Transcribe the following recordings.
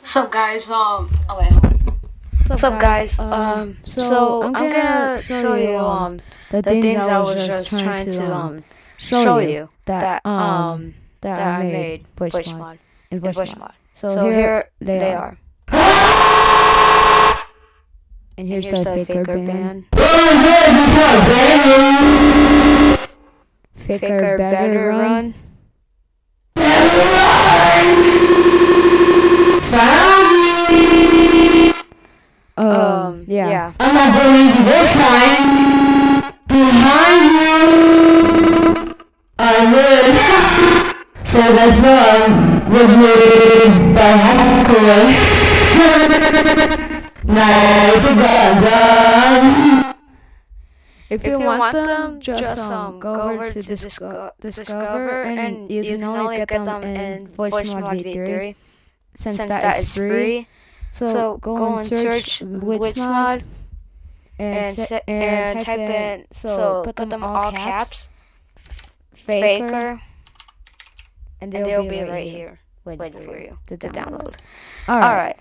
So guys, oh wait, hold on. What's up, So guys? guys, So so I'm I'm gonna gonna show show you you the the things things I I was was just just trying trying to to show show you you that that that I that I made made voice voice mod mod in in voice voice mod. mod. So So here here they they are, are. and And here's here's the the faker faker band. band. Faker Faker better better run. run. Yeah. Yeah. I'm not going easy this time. Behind you, I live. So that's love was made by Hackaway. Now the done. If you want them, just go over to Discover, and you can only get them in Voice Mod V3 since that is free. So go and search Voice Mod and type in, so put them all caps, Faker, and And they'll be right here waiting waiting for you to to download. download. Alright.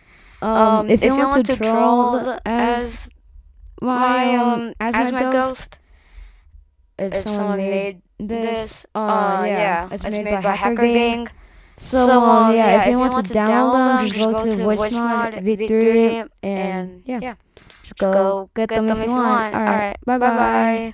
If you want to troll troll as as my ghost, ghost, if if someone made this, this, yeah, it's it's made made by by Hacker Hacker Gang. Gang. So yeah, if you want to download them, just go to Voice Mod V3 and yeah, just go get them if you want. Alright, bye bye.